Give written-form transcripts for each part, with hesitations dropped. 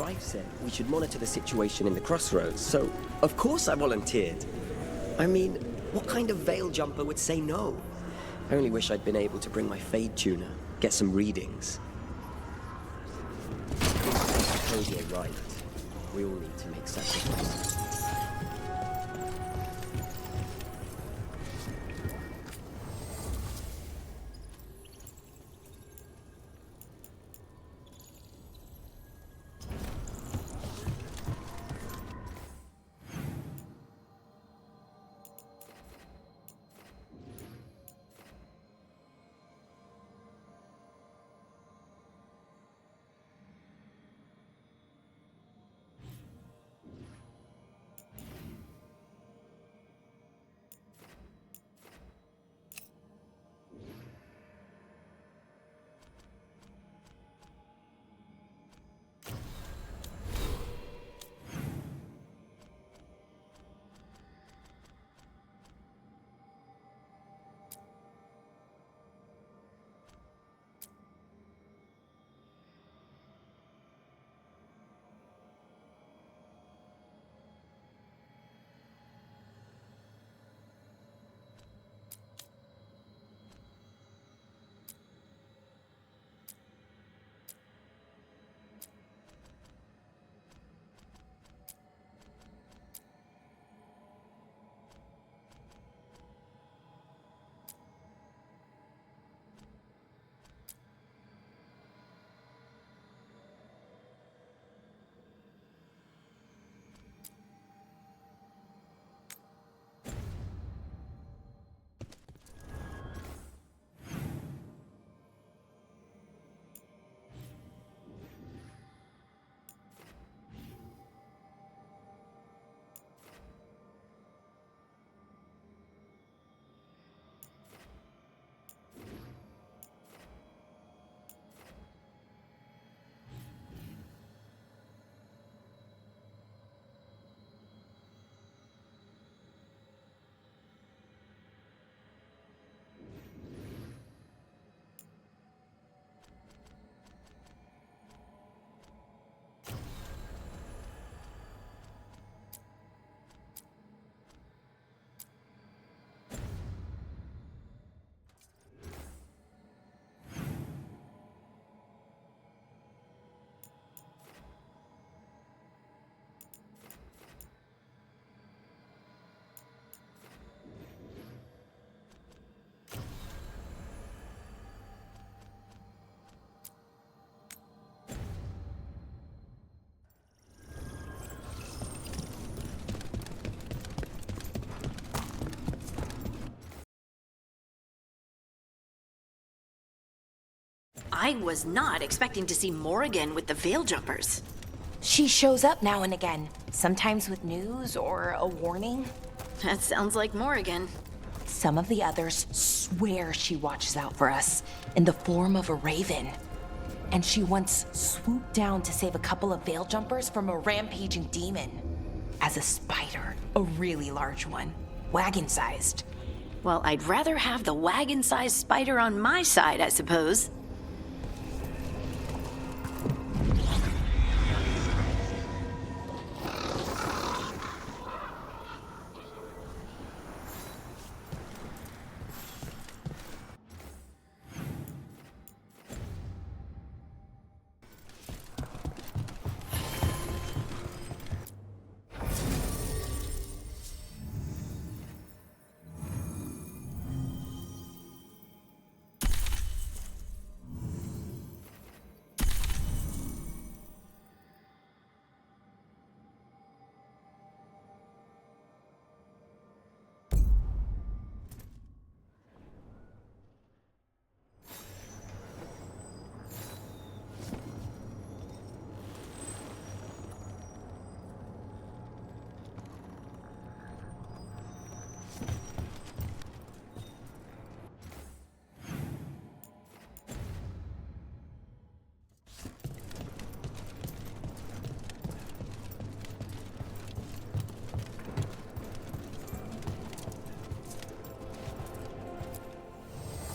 Strife said we should monitor the situation in the crossroads, so of course I volunteered. I mean, what kind of veil jumper would say no? I only wish I'd been able to bring my Fade tuner, get some readings. I suppose you're right. We all need to make sacrifices. I was not expecting to see Morrigan with the Veil Jumpers. She shows up now and again, sometimes with news or a warning. That sounds like Morrigan. Some of the others swear she watches out for us in the form of a raven. And she once swooped down to save a couple of Veil Jumpers from a rampaging demon. As a spider, a really large one, wagon-sized. Well, I'd rather have the wagon-sized spider on my side, I suppose.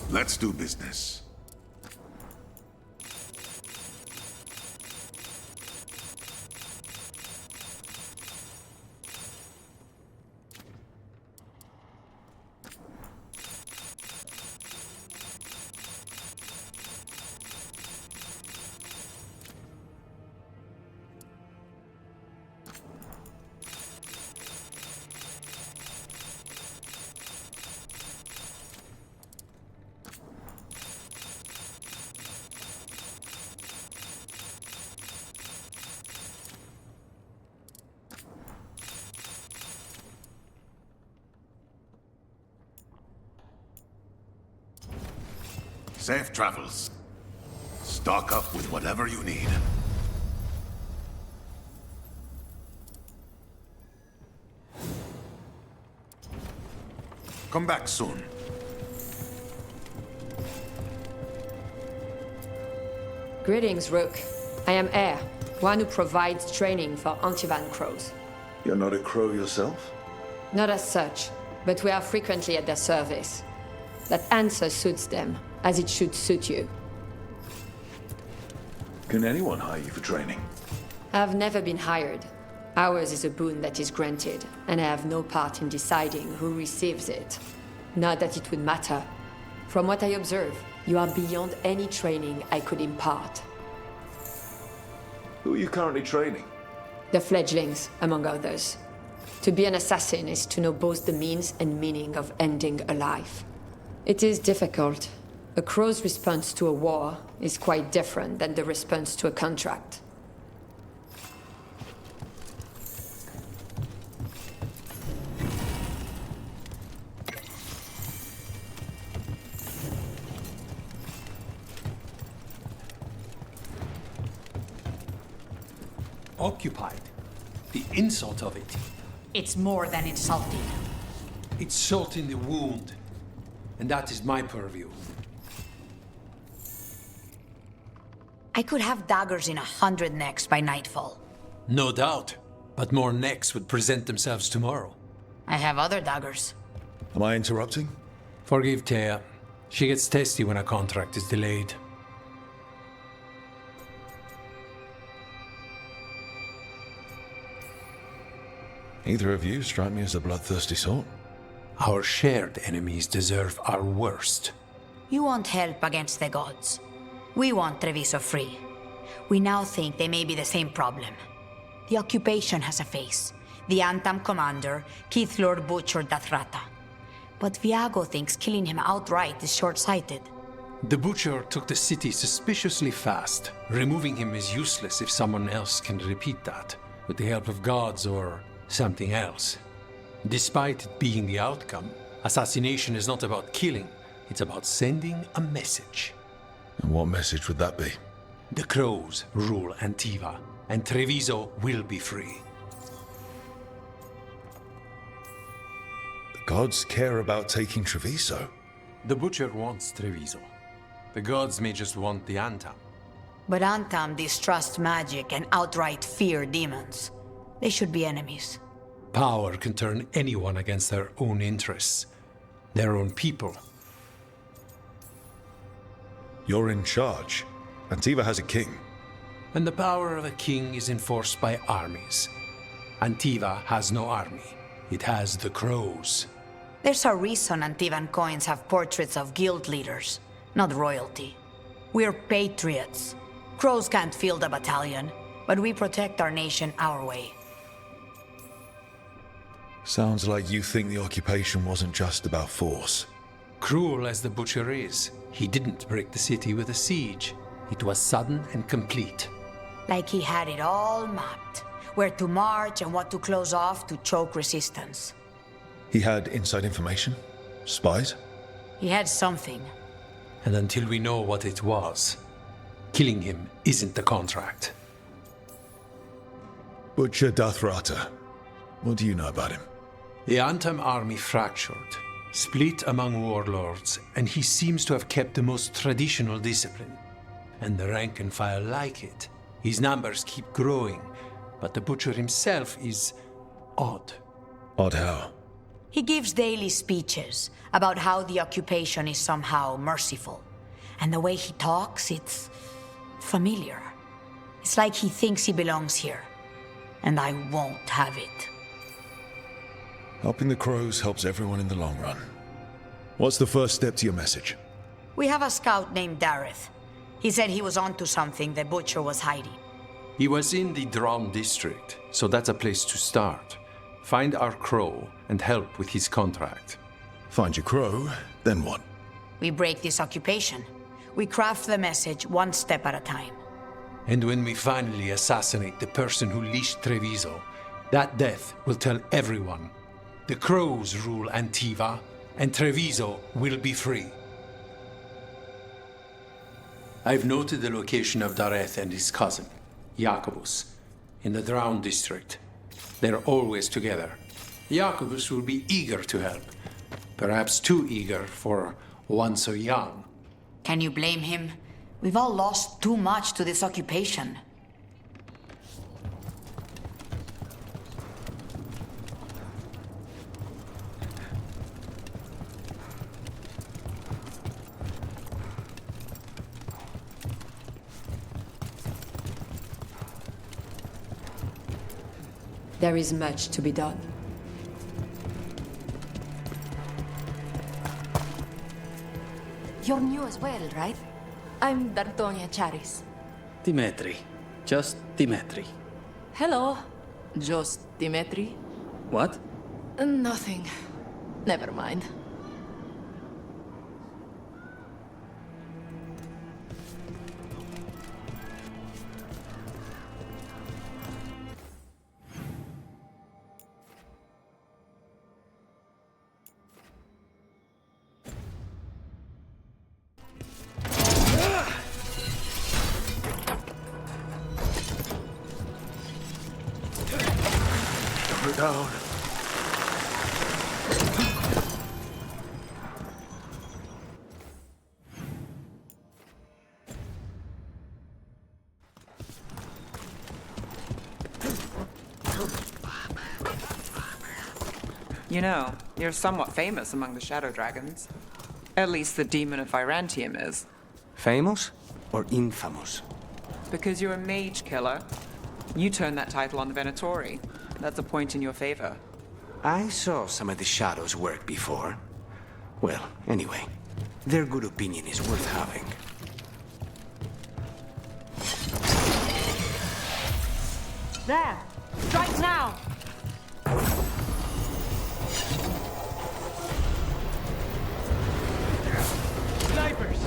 Let's do business. Safe travels. Stock up with whatever you need. Come back soon. Greetings, Rook. I am Air, one who provides training for Antivan crows. You're not a crow yourself? Not as such, but we are frequently at their service. That answer suits them, as it should suit you. Can anyone hire you for training? I have never been hired. Ours is a boon that is granted, and I have no part in deciding who receives it. Not that it would matter. From what I observe, you are beyond any training I could impart. Who are you currently training? The fledglings, among others. To be an assassin is to know both the means and meaning of ending a life. It is difficult. A crow's response to a war is quite different than the response to a contract. Occupied. The insult of it. It's more than insulting. It's salt in the wound. And that is my purview. I could have daggers in 100 necks by nightfall. No doubt. But more necks would present themselves tomorrow. I have other daggers. Am I interrupting? Forgive Thea. She gets testy when a contract is delayed. Either of you strike me as a bloodthirsty sort. Our shared enemies deserve our worst. You want help against the gods. We want Treviso free. We now think they may be the same problem. The occupation has a face. The Antam commander, Keith Lord Butcher Dathrata. But Viago thinks killing him outright is short-sighted. The Butcher took the city suspiciously fast. Removing him is useless if someone else can repeat that, with the help of gods or something else. Despite it being the outcome, assassination is not about killing, it's about sending a message. And what message would that be? The crows rule Antiva, and Treviso will be free. The gods care about taking Treviso. The Butcher wants Treviso. The gods may just want the Antam. But Antam distrust magic and outright fear demons. They should be enemies. Power can turn anyone against their own interests, their own people. You're in charge. Antiva has a king. And the power of a king is enforced by armies. Antiva has no army. It has the crows. There's a reason Antivan coins have portraits of guild leaders, not royalty. We're patriots. Crows can't field a battalion, but we protect our nation our way. Sounds like you think the occupation wasn't just about force. Cruel as the Butcher is, he didn't break the city with a siege. It was sudden and complete. Like he had it all mapped. Where to march and what to close off to choke resistance. He had inside information? Spies? He had something. And until we know what it was, killing him isn't the contract. Butcher Dathrata. What do you know about him? The Antam army fractured, split among warlords, and he seems to have kept the most traditional discipline. And the rank and file like it. His numbers keep growing, but the Butcher himself is odd. Odd how? He gives daily speeches about how the occupation is somehow merciful. And the way he talks, it's familiar. It's like he thinks he belongs here. And I won't have it. Helping the crows helps everyone in the long run. What's the first step to your message? We have a scout named Dareth. He said he was onto something the Butcher was hiding. He was in the Drum district, so that's a place to start. Find our crow and help with his contract. Find your crow, then what? We break this occupation. We craft the message one step at a time. And when we finally assassinate the person who leashed Treviso, that death will tell everyone. The crows rule Antiva, and Treviso will be free. I've noted the location of Dareth and his cousin, Jacobus, in the Drowned district. They're always together. Jacobus will be eager to help. Perhaps too eager for one so young. Can you blame him? We've all lost too much to this occupation. There is much to be done. You're new as well, right? I'm Dartonia Charis. Dimitri. Just Dimitri. Hello. Just Dimitri? What? Nothing. Never mind. Down. You know, you're somewhat famous among the Shadow Dragons. At least the Demon of Virantium is. Famous or infamous? Because you're a mage killer. You turned that title on the Venatori. That's a point in your favor. I saw some of the Shadows work before. Well, anyway, their good opinion is worth having. There! Strike now! Snipers!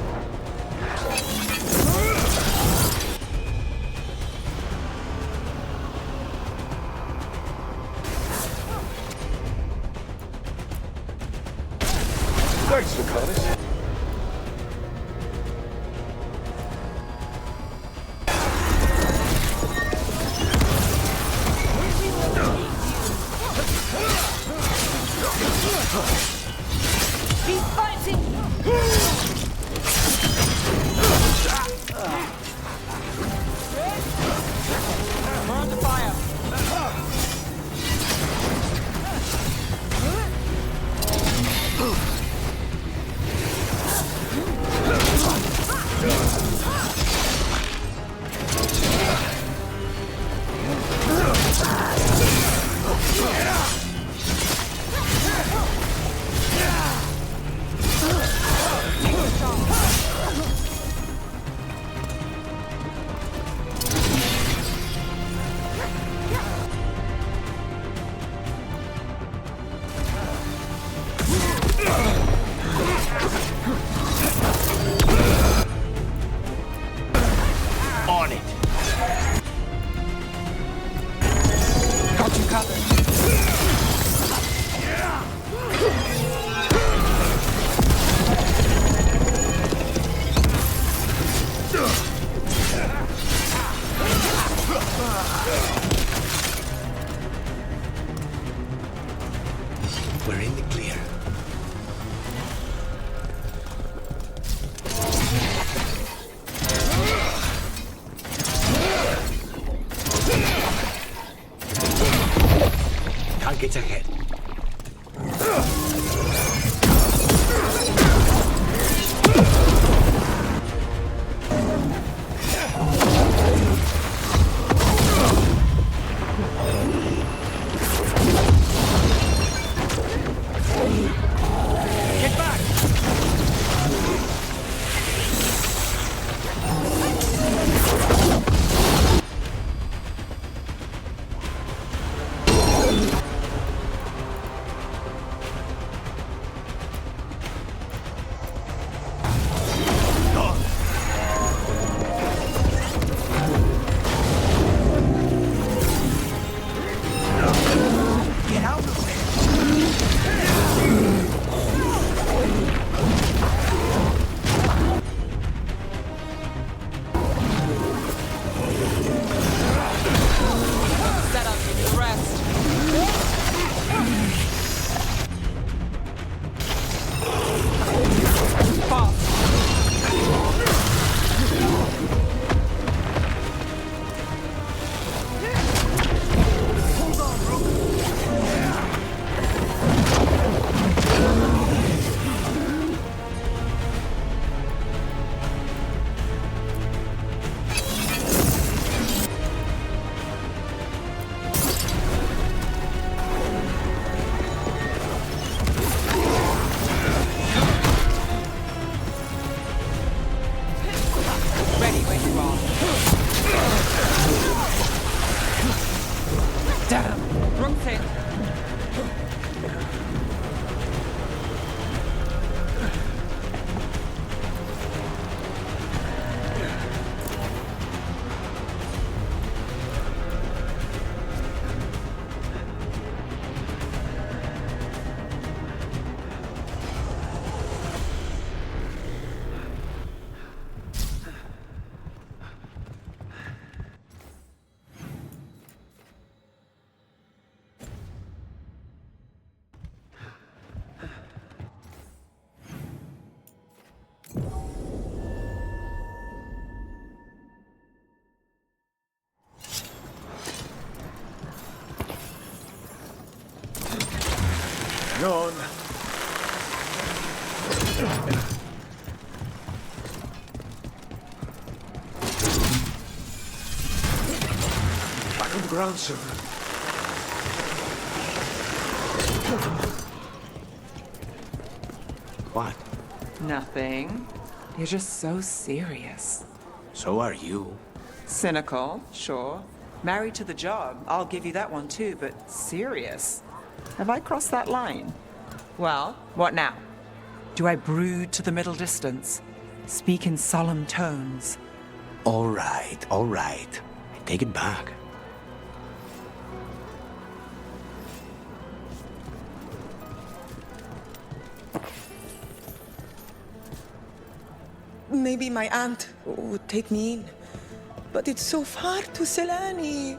Thanks, Lucanus. He's fighting! We're under fire! On it! Got you covered. We're in the clear. Targets ahead. Get back! Get out of there! On. Back on the ground, sir. What? Nothing. You're just so serious. So are you. Cynical, sure. Married to the job, I'll give you that one too, but serious? Have I crossed that line? Well, what now? Do I brood to the middle distance? Speak in solemn tones? All right, all right. I take it back. Maybe my aunt would take me in. But it's so far to Selani.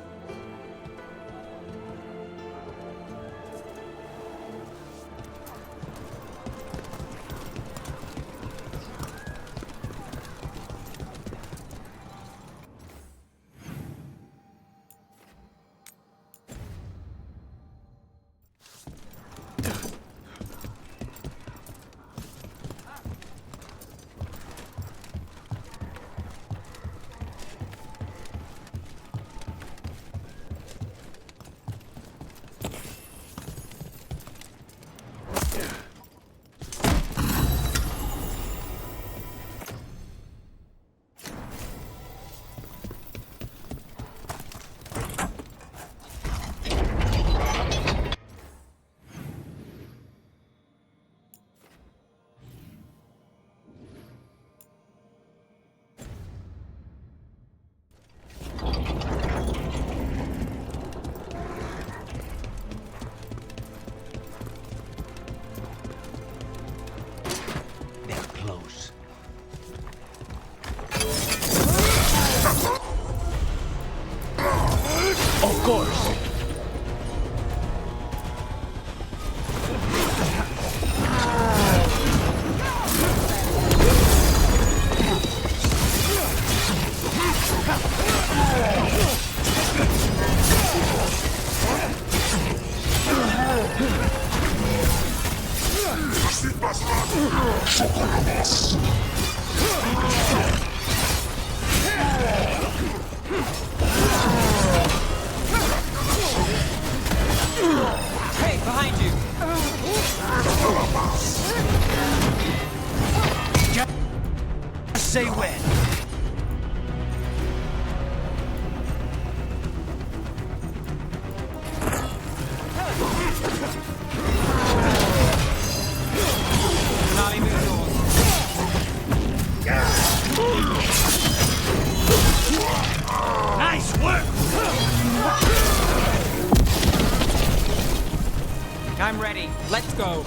Of course. Hey, behind you! Just say when. Nice work! I'm ready. Let's go.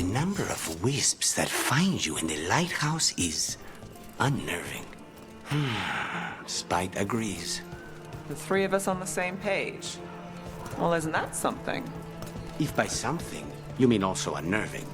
The number of wisps that find you in the lighthouse is unnerving. Spite agrees. The three of us on the same page. Well, isn't that something? If by something, you mean also unnerving.